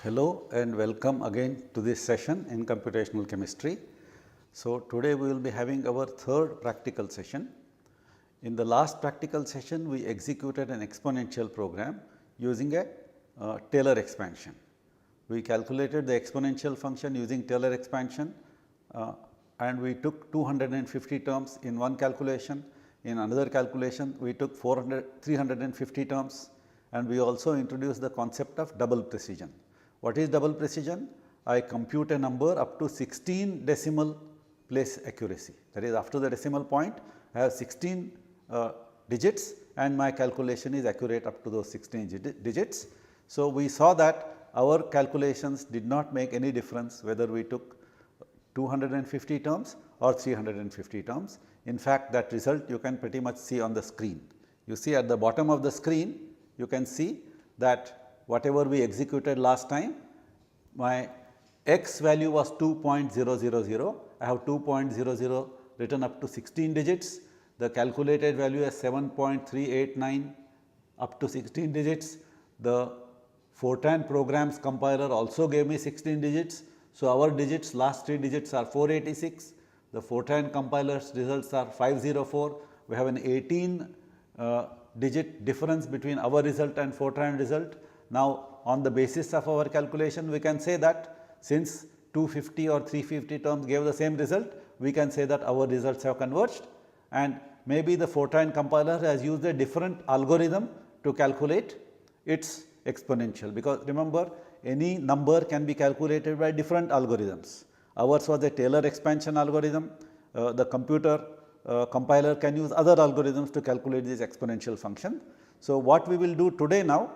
Hello and welcome again to this session in computational chemistry. So, today we will be having our third practical session. In the last practical session, we executed an exponential program using a Taylor expansion. We calculated the exponential function using Taylor expansion and we took 250 terms in one calculation. In another calculation, we took 350 terms and we also introduced the concept of double precision. What is double precision? I compute a number up to 16 decimal place accuracy, that is after the decimal point I have 16 digits and my calculation is accurate up to those 16 digits. So, we saw that our calculations did not make any difference whether we took 250 terms or 350 terms. In fact, that result you can pretty much see on the screen. You see at the bottom of the screen, you can see that whatever we executed last time, my x value was 2.000, I have 2.00 written up to 16 digits, the calculated value is 7.389 up to 16 digits, the Fortran programs compiler also gave me 16 digits. So, our digits last 3 digits are 486, the Fortran compiler's results are 504, we have an 18 digit difference between our result and Fortran result. Now, on the basis of our calculation, we can say that since 250 or 350 terms gave the same result, we can say that our results have converged and maybe the Fortran compiler has used a different algorithm to calculate its exponential, because remember any number can be calculated by different algorithms. Ours was a Taylor expansion algorithm, the computer compiler can use other algorithms to calculate this exponential function. So, what we will do today now,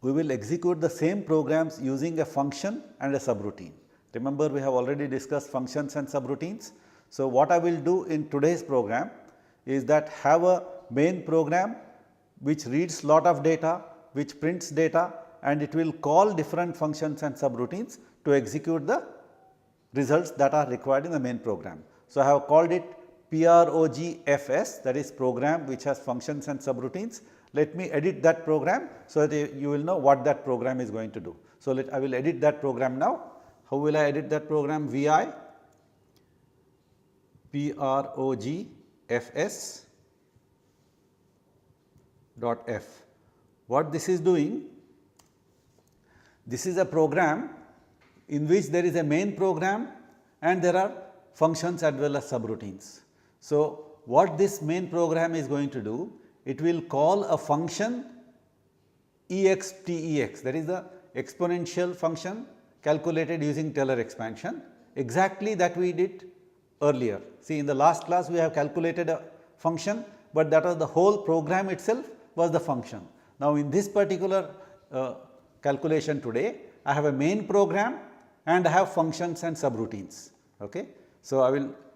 we will execute the same programs using a function and a subroutine. Remember, we have already discussed functions and subroutines. So, what I will do in today's program is that have a main program which reads lot of data, which prints data and it will call different functions and subroutines to execute the results that are required in the main program. So, I have called it PROGFS, that is program which has functions and subroutines. Let me edit that program, so that you will know what that program is going to do. So, I will edit that program now. How will I edit that program? VI PROGFS .f. What this is doing? This is a program in which there is a main program and there are functions as well as subroutines. So, what this main program is going to do? It will call a function extex, that is the exponential function calculated using Taylor expansion, exactly that we did earlier. See, in the last class we have calculated a function, but that was the whole program itself was the function. Now, in this particular calculation today, I have a main program and I have functions and subroutines. Okay. So,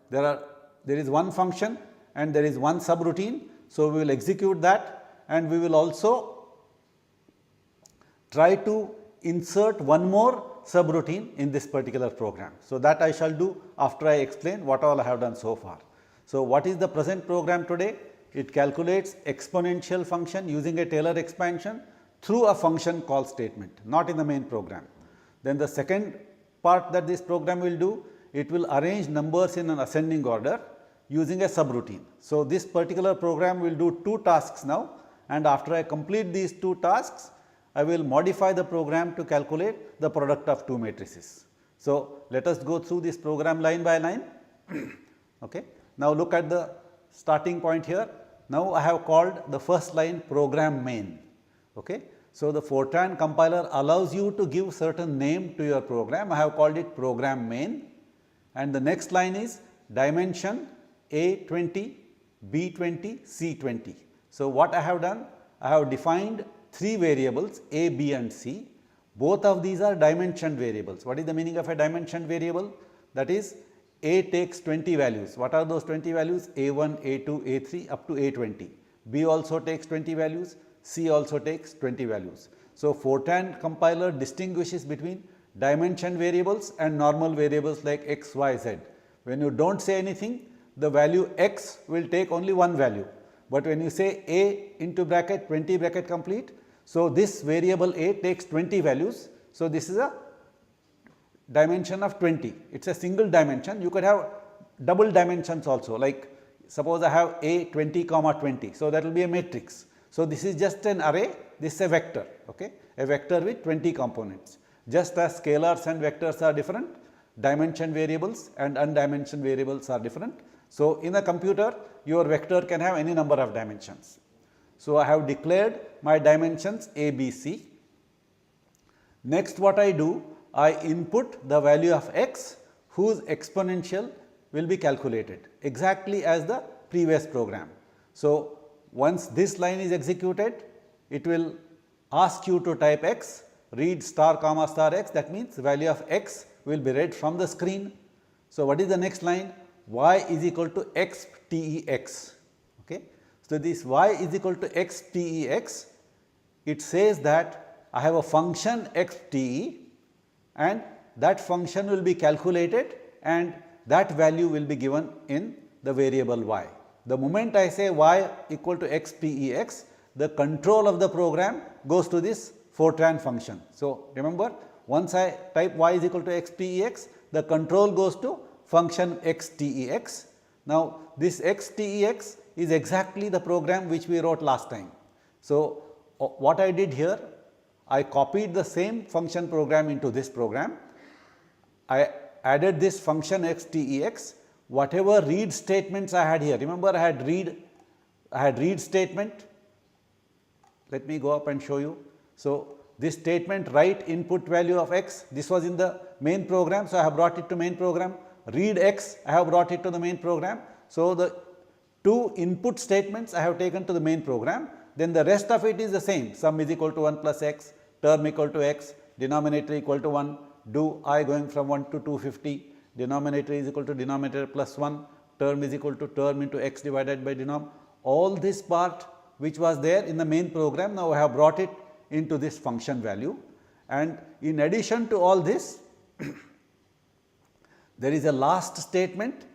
there is one function and there is one subroutine. So, we will execute that and we will also try to insert one more subroutine in this particular program. So, that I shall do after I explain what all I have done so far. So, what is the present program today? It calculates exponential function using a Taylor expansion through a function call statement, not in the main program. Then the second part that this program will do, it will arrange numbers in an ascending order using a subroutine. So, this particular program will do 2 tasks now, and after I complete these 2 tasks, I will modify the program to calculate the product of 2 matrices. So, let us go through this program line by line. Okay. Now, look at the starting point here. Now, I have called the first line program main. Okay. So, the Fortran compiler allows you to give certain name to your program. I have called it program main, and the next line is dimension A20, B20, C20. So, what I have done? I have defined 3 variables A, B and C. Both of these are dimension variables. What is the meaning of a dimension variable? That is, A takes 20 values. What are those 20 values? A1, A2, A3 up to A20. B also takes 20 values, C also takes 20 values. So, Fortran compiler distinguishes between dimension variables and normal variables like x, y, z. When you do not say anything, the value x will take only one value, but when you say A into bracket 20 bracket complete, So, this variable A takes 20 values. So, this is a dimension of 20, it is a single dimension. You could have double dimensions also, like suppose I have A 20 comma 20. So, that will be a matrix. So, this is just an array, this is a vector, okay? A vector with 20 components. Just as scalars and vectors are different, dimension variables and undimensioned variables are different. So, in a computer your vector can have any number of dimensions. So, I have declared my dimensions A, B, C. Next what I do, I input the value of x whose exponential will be calculated exactly as the previous program. So, once this line is executed, it will ask you to type x, read star comma star x, that means value of x will be read from the screen. So, what is the next line? Y is equal to x t e x. Okay. So, this y is equal to x t e x, it says that I have a function x t e and that function will be calculated and that value will be given in the variable y. The moment I say y equal to x t e x, the control of the program goes to this Fortran function. So, remember, once I type y is equal to x t e x, the control goes to function x t e x. Now, this x t e x is exactly the program which we wrote last time. So, what I did here, I copied the same function program into this program. I added this function x t e x, whatever read statements I had here. Remember, I had read statement. Let me go up and show you. So, this statement write input value of x, this was in the main program. So, I have brought it to main program. Read x, I have brought it to the main program. So, the two input statements I have taken to the main program, then the rest of it is the same. Sum is equal to 1 plus x, term equal to x, denominator equal to 1, do I going from 1 to 250, denominator is equal to denominator plus 1, term is equal to term into x divided by denom. All this part which was there in the main program, now I have brought it into this function value, and in addition to all this there is a last statement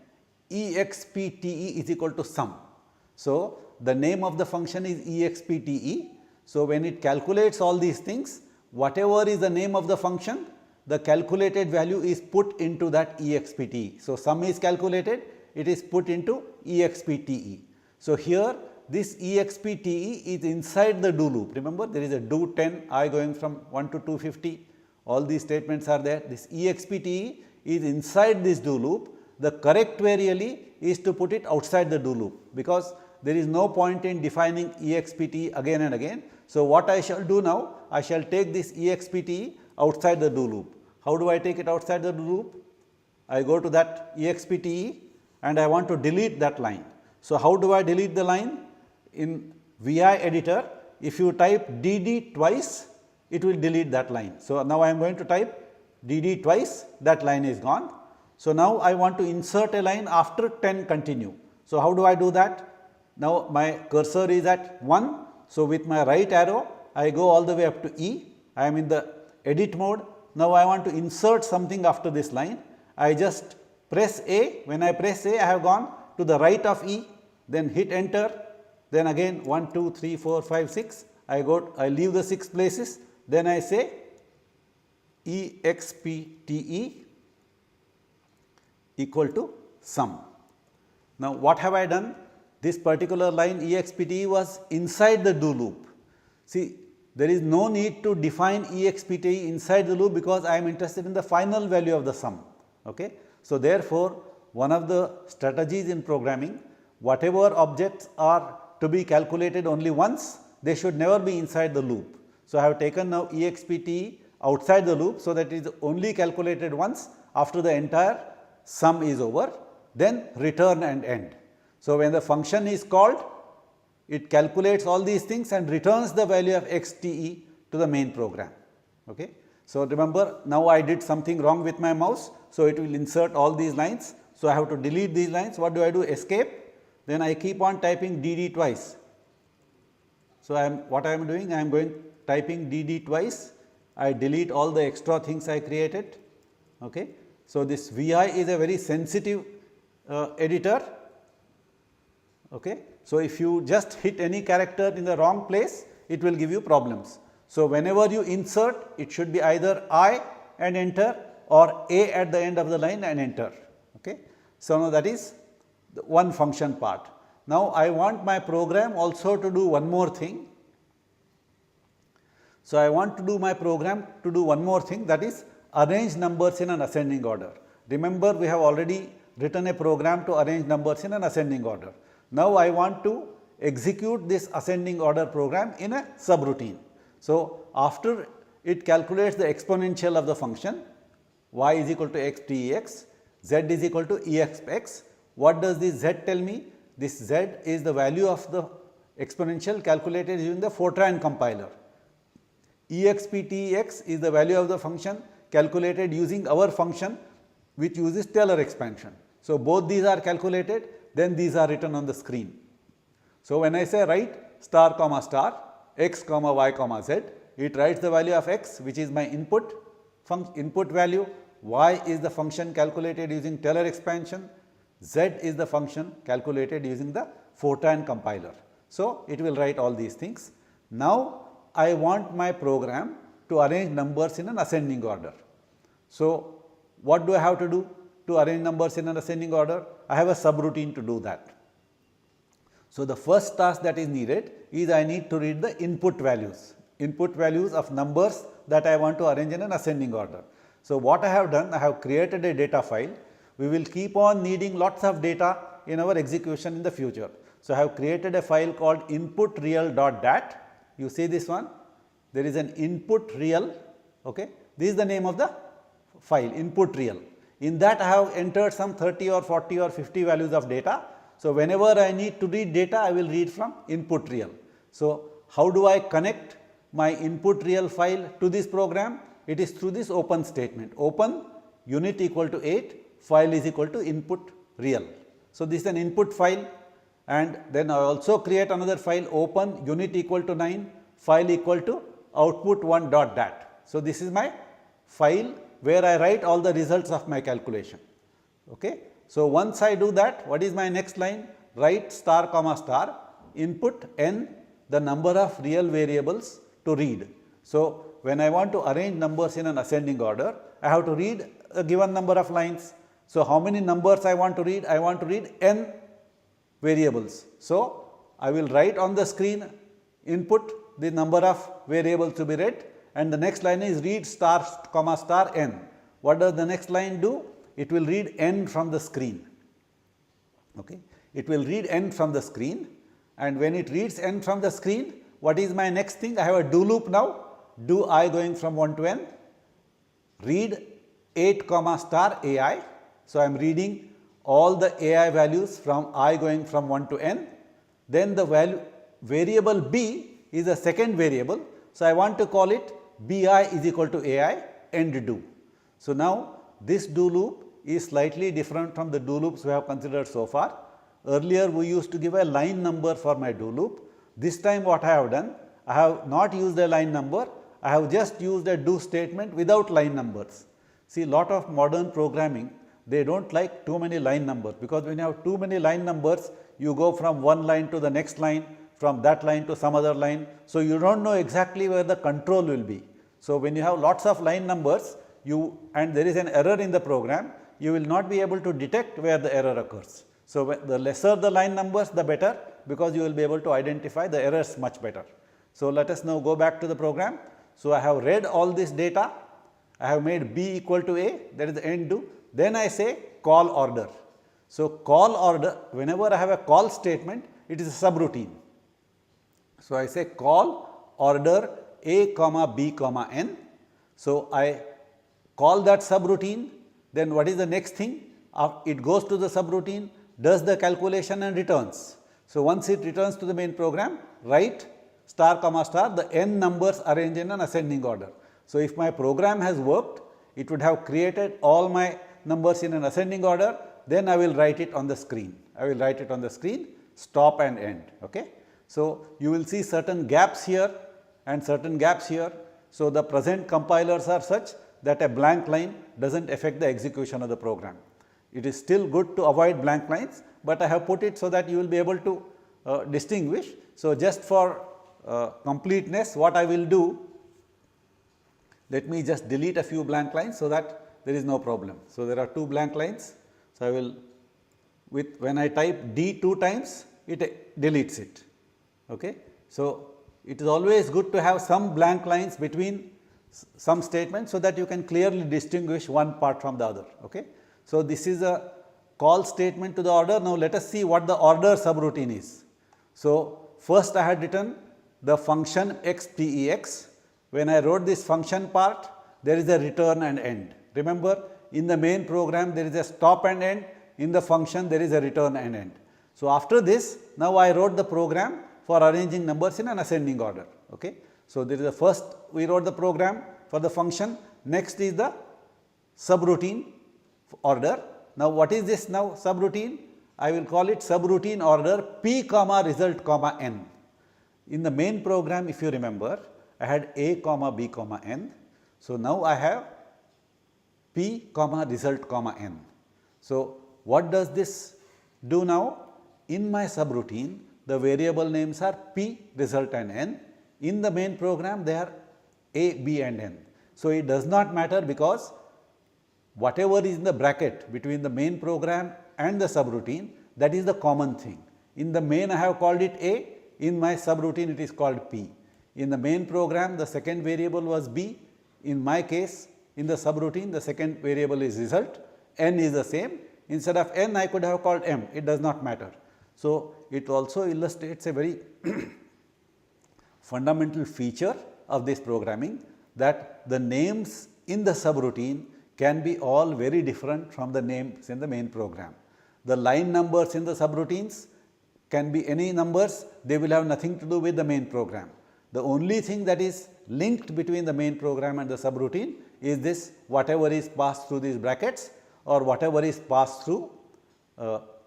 expte is equal to sum. So, the name of the function is expte. So, when it calculates all these things, whatever is the name of the function, the calculated value is put into that expte. So, sum is calculated, it is put into expte. So, here this expte is inside the do loop. Remember, there is a do 10 I going from 1 to 250, all these statements are there. This expte is inside this do loop. The correct way really is to put it outside the do loop, because there is no point in defining expte again and again. So, what I shall do now, I shall take this expte outside the do loop. How do I take it outside the do loop? I go to that expte and I want to delete that line. So, how do I delete the line? In VI editor, if you type dd twice, it will delete that line. So, now I am going to type dd twice, that line is gone. So, now I want to insert a line after 10 continue. So, how do I do that? Now, my cursor is at 1. So, with my right arrow, I go all the way up to E. I am in the edit mode. Now, I want to insert something after this line. I just press A. When I press A, I have gone to the right of E, then hit enter. Then again 1, 2, 3, 4, 5, 6. I leave the 6 places. Then I say expte equal to sum. Now, what have I done? This particular line expte was inside the do loop. See, there is no need to define expte inside the loop, because I am interested in the final value of the sum. Okay? So, therefore, one of the strategies in programming, whatever objects are to be calculated only once, they should never be inside the loop. So, I have taken now expte outside the loop, so that it is only calculated once after the entire sum is over, then return and end. So, when the function is called, it calculates all these things and returns the value of xte to the main program. Okay. So, remember, now I did something wrong with my mouse. So, it will insert all these lines. So, I have to delete these lines. What do? Escape. Then I keep on typing dd twice. So, what I am doing? I am typing dd twice. I delete all the extra things I created. Okay. So, this VI is a very sensitive editor. Okay. So, if you just hit any character in the wrong place, it will give you problems. So, whenever you insert, it should be either I and enter or A at the end of the line and enter. Okay. So, now that is the one function part. Now, I want my program also to do one more thing. So, I want to do my program to do one more thing, that is arrange numbers in an ascending order. Remember, we have already written a program to arrange numbers in an ascending order. Now, I want to execute this ascending order program in a subroutine. So, after it calculates the exponential of the function y is equal to x t e x, z is equal to e x x. What does this z tell me? This z is the value of the exponential calculated using the Fortran compiler. Exptx is the value of the function calculated using our function which uses Taylor expansion. So, both these are calculated, then these are written on the screen. So, when I say write star comma star x comma y comma z, it writes the value of x which is my input value, y is the function calculated using Taylor expansion, z is the function calculated using the Fortran compiler. So, it will write all these things. Now, I want my program to arrange numbers in an ascending order. So, what do I have to do to arrange numbers in an ascending order? I have a subroutine to do that. So, the first task that is needed is I need to read the input values of numbers that I want to arrange in an ascending order. So, what I have done, I have created a data file. We will keep on needing lots of data in our execution in the future. So, I have created a file called inputreal.dat. You see this one, there is an input real, okay. This is the name of the file, input real. In that I have entered some 30 or 40 or 50 values of data. So, whenever I need to read data, I will read from input real. So, how do I connect my input real file to this program? It is through this open statement, open unit equal to 8, file is equal to input real. So, this is an input file. And then I also create another file open unit equal to 9, file equal to output 1.dat. So, this is my file where I write all the results of my calculation. Okay. So, once I do that, what is my next line? Write star comma star input n, the number of real variables to read. So, when I want to arrange numbers in an ascending order, I have to read a given number of lines. So, how many numbers I want to read? I want to read n variables. So, I will write on the screen input the number of variables to be read, and the next line is read star comma star n. What does the next line do? It will read n from the screen. Okay. It will read n from the screen, and when it reads n from the screen, what is my next thing? I have a do loop now, do I going from 1 to n, read 8 comma star ai. So, I am reading all the ai values from I going from 1 to n, then the value variable b is the second variable. So, I want to call it bi is equal to ai end do. So, now this do loop is slightly different from the do loops we have considered so far. Earlier we used to give a line number for my do loop. This time what I have done, I have not used a line number, I have just used a do statement without line numbers. See, lot of modern programming, they do not like too many line numbers, because when you have too many line numbers, you go from one line to the next line, from that line to some other line. So, you do not know exactly where the control will be. So, when you have lots of line numbers and there is an error in the program, you will not be able to detect where the error occurs. So, the lesser the line numbers, the better, because you will be able to identify the errors much better. So, let us now go back to the program. So, I have read all this data, I have made b equal to a, that is the end do. Then I say call order. So, call order, whenever I have a call statement, it is a subroutine. So, I say call order a comma b comma n. So, I call that subroutine, then what is the next thing? It goes to the subroutine, does the calculation and returns. So, once it returns to the main program, write star comma star the n numbers arranged in an ascending order. So, if my program has worked, it would have created all my numbers in an ascending order, then I will write it on the screen. I will write it on the screen, stop and end. Okay. So, you will see certain gaps here and certain gaps here. So, the present compilers are such that a blank line does not affect the execution of the program. It is still good to avoid blank lines, but I have put it so that you will be able to distinguish. So, just for completeness, what I will do, Let me just delete a few blank lines so that there is no problem. So, there are 2 blank lines. So, I will when I type D 2 times, it deletes it. Okay. So, it is always good to have some blank lines between some statements, so that you can clearly distinguish one part from the other. Okay. So, this is a call statement to the order. Now, let us see what the order subroutine is. So, first I had written the function xpex. When I wrote this function part, there is a return and end. Remember, in the main program there is a stop and end, in the function there is a return and end. So, after this, now I wrote the program for arranging numbers in an ascending order. Okay. So, there is the first we wrote the program for the function, next is the subroutine order. Now, what is this now subroutine? I will call it subroutine order p comma result comma n. In the main program, if you remember, I had a comma b comma n. So, now I have p comma result comma n. So, what does this do now? In my subroutine, the variable names are p, result and n. In the main program, they are a, b and n. So, it does not matter, because whatever is in the bracket between the main program and the subroutine, that is the common thing. In the main, I have called it a, in my subroutine it is called p. In the main program, the second variable was b. In my case, in the subroutine, the second variable is result, n is the same. Instead of n, I could have called m, it does not matter. So, it also illustrates a very fundamental feature of this programming, that the names in the subroutine can be all very different from the names in the main program. The line numbers in the subroutines can be any numbers, they will have nothing to do with the main program. The only thing that is linked between the main program and the subroutine is this, whatever is passed through these brackets or whatever is passed through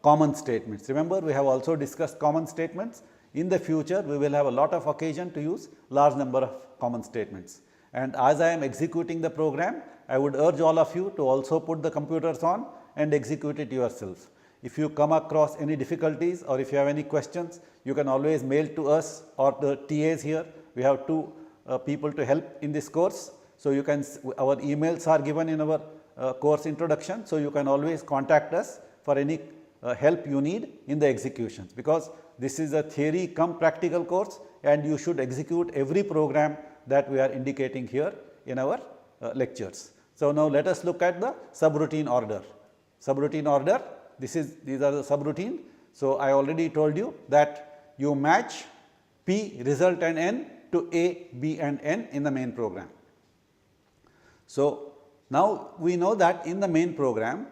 common statements. Remember, we have also discussed common statements. In the future, we will have a lot of occasion to use large number of common statements. And as I am executing the program, I would urge all of you to also put the computers on and execute it yourself. If you come across any difficulties or if you have any questions, you can always mail to us or the TAs here. We have 2 people to help in this course. So, you can, our emails are given in our course introduction. So, you can always contact us for any help you need in the executions, because this is a theory cum practical course and you should execute every program that we are indicating here in our lectures. So, now let us look at the subroutine order. Subroutine order, these are the subroutine. So, I already told you that you match p, result and n to a, b and n in the main program. So, now we know that in the main program,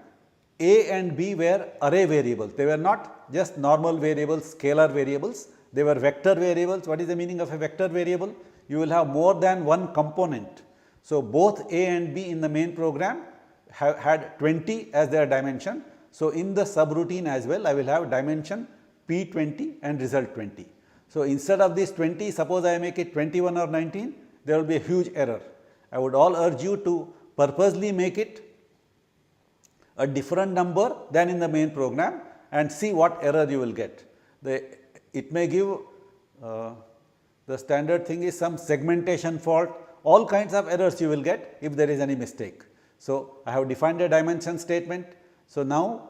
a and b were array variables. They were not just normal variables, scalar variables, they were vector variables. What is the meaning of a vector variable? You will have more than one component. So, both a and b in the main program had 20 as their dimension. So, in the subroutine as well, I will have dimension p 20 and result 20. So, instead of this 20, suppose I make it 21 or 19, there will be a huge error. I would all urge you to purposely make it a different number than in the main program and see what error you will get. It may give the standard thing is some segmentation fault, all kinds of errors you will get if there is any mistake. So, I have defined a dimension statement. So, now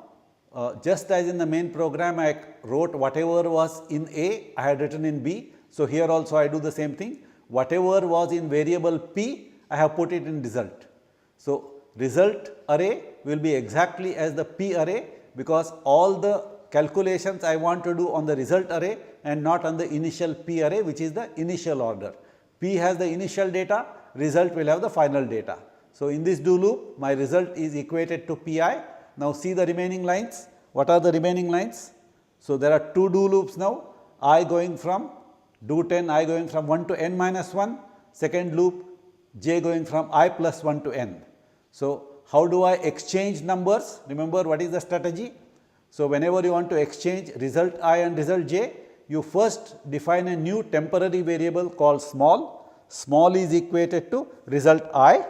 just as in the main program I wrote whatever was in A, I had written in B. So, here also I do the same thing, whatever was in variable P, I have put it in result. So, result array will be exactly as the P array, because all the calculations I want to do on the result array and not on the initial P array, which is the initial order. P has the initial data, result will have the final data. So, in this do loop, my result is equated to Pi. Now, see the remaining lines. What are the remaining lines? So, there are 2 do loops now, I going from do 10, I going from 1 to n minus 1, second loop j going from I plus 1 to n. So, how do I exchange numbers? Remember what is the strategy? So, whenever you want to exchange result I and result j, you first define a new temporary variable called small. Small is equated to result I,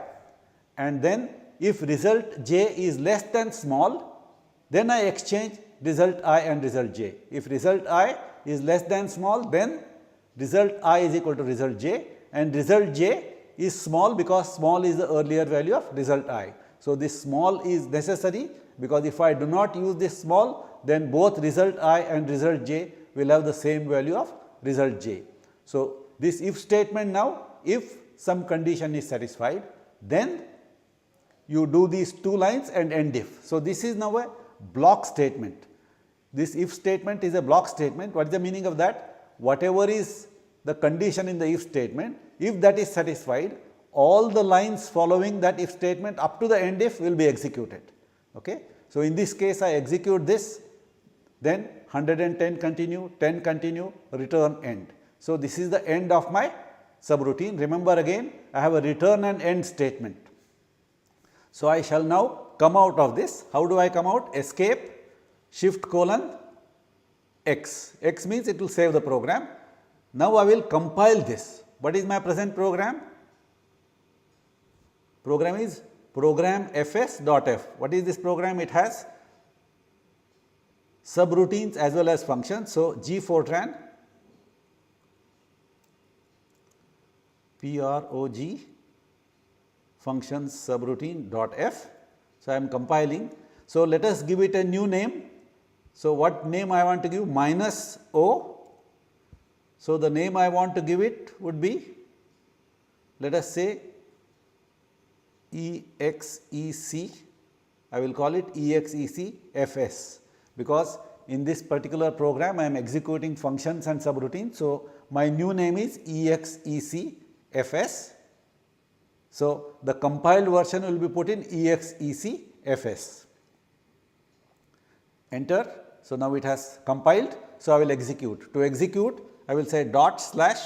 and then if result j is less than small, then I exchange result I and result j. If result I is less than small, then result I is equal to result j, and result j is small because small is the earlier value of result I. So, this small is necessary because if I do not use this small, then both result I and result j will have the same value of result j. So, this if statement now, if some condition is satisfied, then you do these two lines and end if. So, this is now a block statement. This if statement is a block statement. What is the meaning of that? Whatever is the condition in the if statement, if that is satisfied, all the lines following that if statement up to the end if will be executed. Okay. So, in this case I execute this, then 110 continue, 10 continue, return end. So, this is the end of my subroutine. Remember again, I have a return and end statement. So, I shall now come out of this. How do I come out? Escape, shift colon x. X means it will save the program. Now, I will compile this. What is my present program? Program is program fs.f. What is this program? It has subroutines as well as functions. So, G Fortran prog functions subroutine dot f. So, I am compiling. So, let us give it a new name. So, what name I want to give? Minus O. So, the name I want to give it would be, let us say exec. I will call it exec fs, because in this particular program I am executing functions and subroutines. So, my new name is exec fs. So, the compiled version will be put in exec fs. Enter. So, now it has compiled. So, I will execute. To execute, I will say dot slash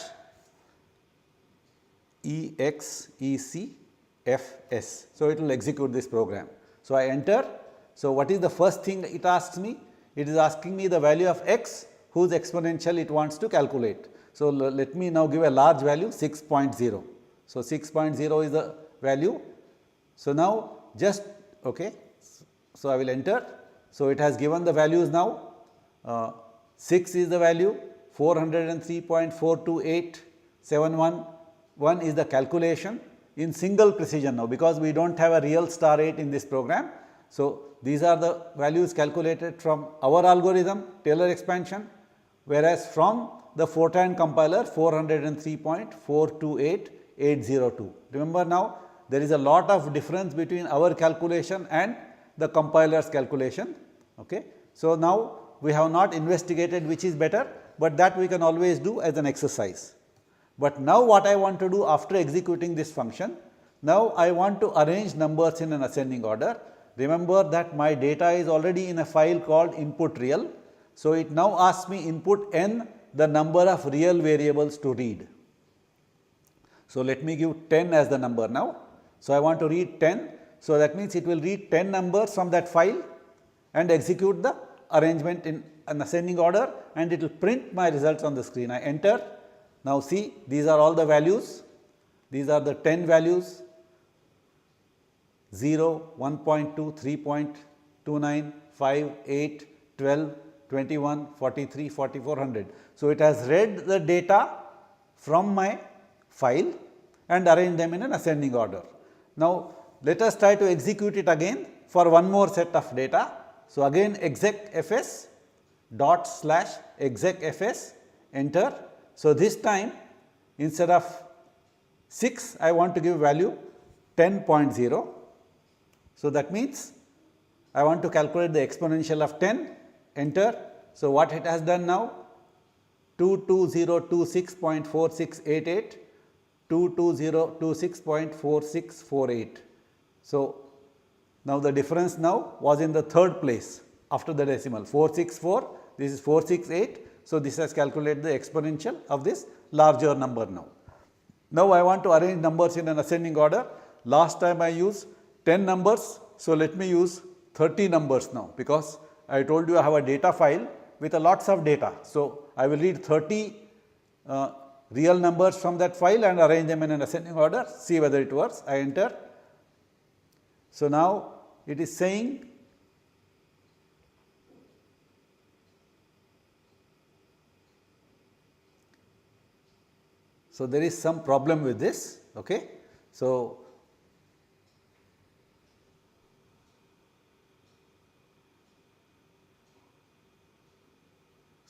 exec fs. So, it will execute this program. So, I enter. So, what is the first thing it asks me? It is asking me the value of x whose exponential it wants to calculate. So, let me now give a large value 6.0. So, 6.0 is the value. So, now just okay. So, I will enter. So, it has given the values now. 6 is the value, 403.42871 is the calculation in single precision now, because we do not have a real star 8 in this program. So, these are the values calculated from our algorithm Taylor expansion, whereas from the Fortran compiler 403.428802. Remember now, there is a lot of difference between our calculation and the compiler's calculation. Okay. So, now we have not investigated which is better, but that we can always do as an exercise. But now what I want to do after executing this function, now I want to arrange numbers in an ascending order. Remember that my data is already in a file called input real. So, it now asks me input n, the number of real variables to read. So, let me give 10 as the number now. So, I want to read 10. So, that means it will read 10 numbers from that file and execute the arrangement in an ascending order, and it will print my results on the screen. I enter. Now, see, these are all the values. These are the 10 values 0, 1.2, 3.29, 5, 8, 12, 21, 43, 44, 100. So, it has read the data from my file and arranged them in an ascending order. Now, let us try to execute it again for one more set of data. So, again exec fs dot slash exec fs, enter. So, this time instead of 6 I want to give value 10.0. So, that means I want to calculate the exponential of 10, enter. So, what it has done now? 22026.4688, 22026.4648. So, now the difference now was in the third place after the decimal 464, this is 468. So, this has calculated the exponential of this larger number now. Now, I want to arrange numbers in an ascending order. Last time I used 10 numbers. So, let me use 30 numbers now, because I told you I have a data file with a lots of data. So, I will read 30 real numbers from that file and arrange them in an ascending order, see whether it works. I enter. So, now it is saying so there is some problem with this. Okay. So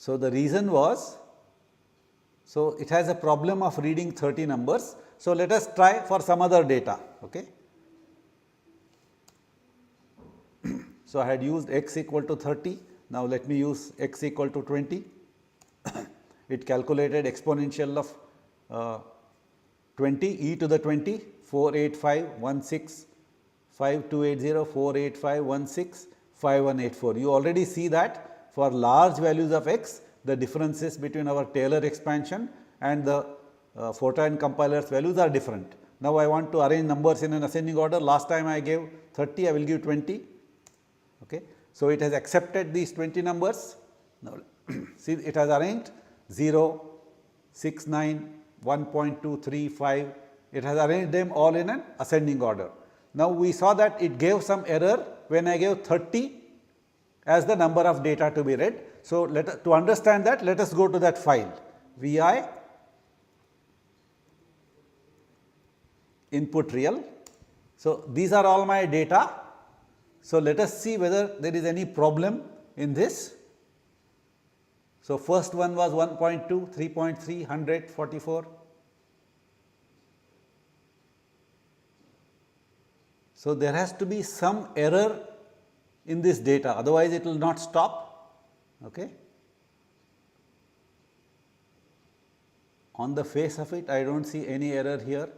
the reason was, so it has a problem of reading 30 numbers. So let us try for some other data. Okay. So I had used x equal to 30. Now let me use x equal to 20. It calculated exponential of 20 e to the 20 48516 5280 48516 5184. You already see that for large values of x, the differences between our Taylor expansion and the Fortran compiler's values are different. Now I want to arrange numbers in an ascending order. Last time I gave 30, I will give 20. Okay. So it has accepted these 20 numbers. Now see, it has arranged 0, 6, 9, 1.2, 3, 5. It has arranged them all in an ascending order. Now we saw that it gave some error when I gave 30 as the number of data to be read. So to understand that, let us go to that file vi input real. So these are all my data. So let us see whether there is any problem in this. So first one was 1.2, 3.3, 100, 44. So there has to be some error in this data, otherwise it will not stop. Okay. On the face of it, I do not see any error here.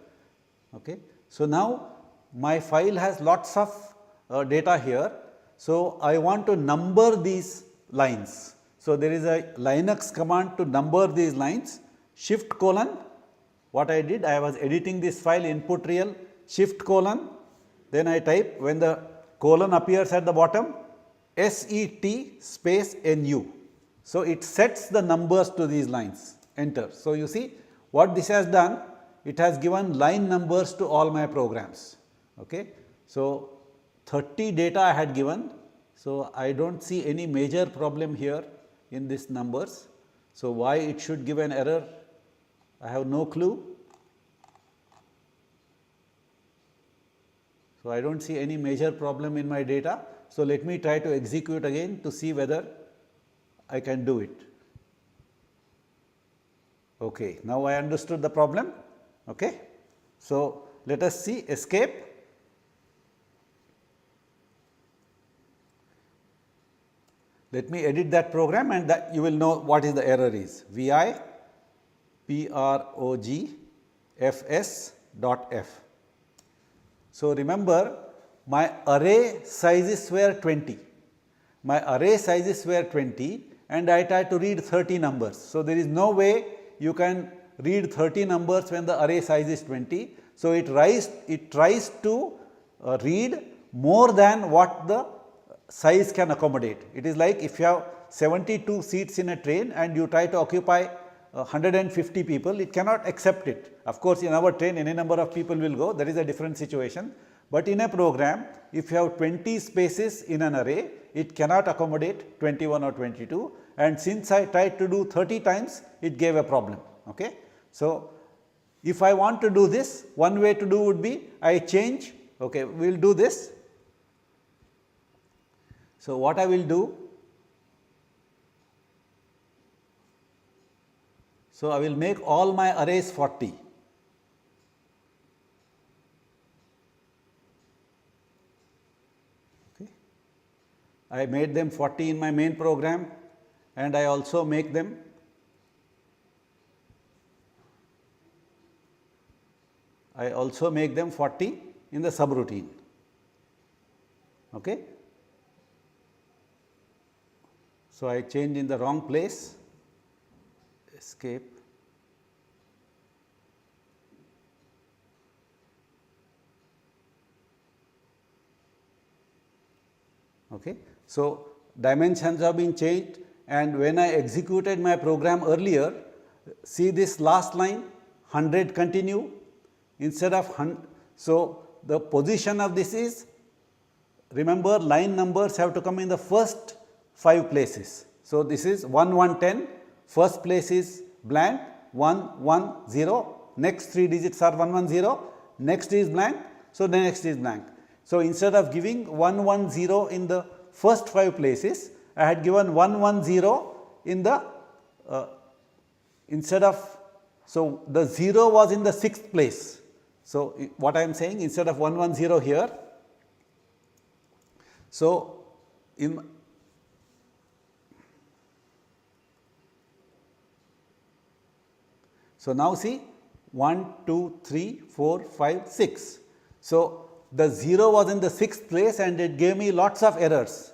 Okay. So now my file has lots of data here. So I want to number these lines. So there is a Linux command to number these lines, shift colon. What I did, I was editing this file input real, shift colon, then I type, when the colon appears at the bottom, set space nu. So it sets the numbers to these lines, enter. So you see what this has done, it has given line numbers to all my programs. Okay. So 30 data I had given. So I do not see any major problem here in these numbers. So why it should give an error, I have no clue. So I do not see any major problem in my data. So let me try to execute again to see whether I can do it. Okay. Now I understood the problem. Okay. So let us see, escape. Let me edit that program and that you will know what is the error is. vi progrfs.f. So remember, my array sizes were 20. My array sizes were 20 and I tried to read 30 numbers. So there is no way you can read 30 numbers when the array size is 20. So it tries to read more than what the size can accommodate. It is like if you have 72 seats in a train and you try to occupy 150 people, it cannot accept it. Of course, in our train any number of people will go, that is a different situation. But in a program, if you have 20 spaces in an array, it cannot accommodate 21 or 22, and since I tried to do 30 times, it gave a problem. Okay. So if I want to do this, one way to do would be I change, okay, we will do this. So what I will do, so I will make all my arrays 40. Okay. I made them 40 in my main program and I also make them I also make them 40 in the subroutine. Okay. So I change in the wrong place, escape. Okay. So dimensions have been changed, and when I executed my program earlier, see this last line 100 continue instead of 100. So the position of this is, remember, line numbers have to come in the first 5 places. So this is 1 1 10, first place is blank 1 1 0, next 3 digits are 1 1 0, next is blank, so the next is blank. So, instead of giving 1 1 0 in the first 5 places, I had given 1 1 0 in the instead of, so the 0 was in the 6th place. So, what I am saying, instead of 1 1 0 here, so so now see 1 2 3 4 5 6. So, the 0 was in the 6th place and it gave me lots of errors.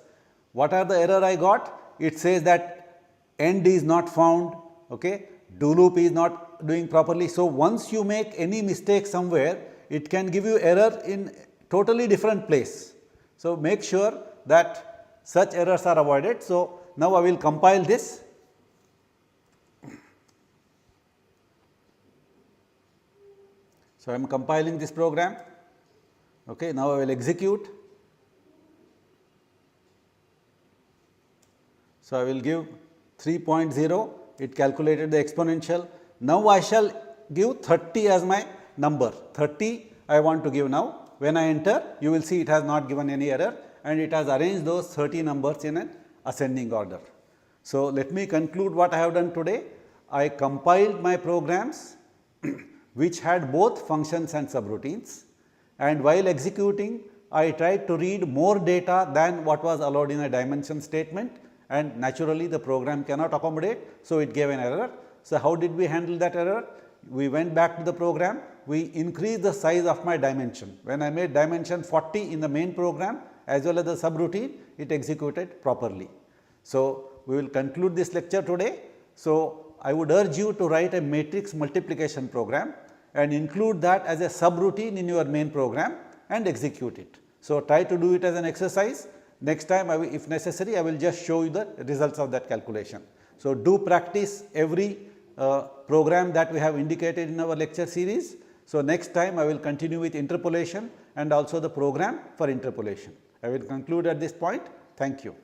What are the error I got? It says that end is not found, okay, do loop is not doing properly. So, once you make any mistake somewhere, it can give you error in totally different place. So, make sure that such errors are avoided. So, now I will compile this. So, I am compiling this program. Okay, now I will execute. So, I will give 3.0, it calculated the exponential. Now, I shall give 30 as my number, 30 I want to give now. When I enter, you will see it has not given any error and it has arranged those 30 numbers in an ascending order. So, let me conclude what I have done today. I compiled my programs which had both functions and subroutines, and while executing I tried to read more data than what was allowed in a dimension statement, and naturally the program cannot accommodate. So, it gave an error. So, how did we handle that error? We went back to the program, we increased the size of my dimension. When I made dimension 40 in the main program as well as the subroutine, it executed properly. So, we will conclude this lecture today. So, I would urge you to write a matrix multiplication program and include that as a subroutine in your main program and execute it. So, try to do it as an exercise. Next time, if necessary, I will just show you the results of that calculation. So, do practice every program that we have indicated in our lecture series. So, next time I will continue with interpolation and also the program for interpolation. I will conclude at this point. Thank you.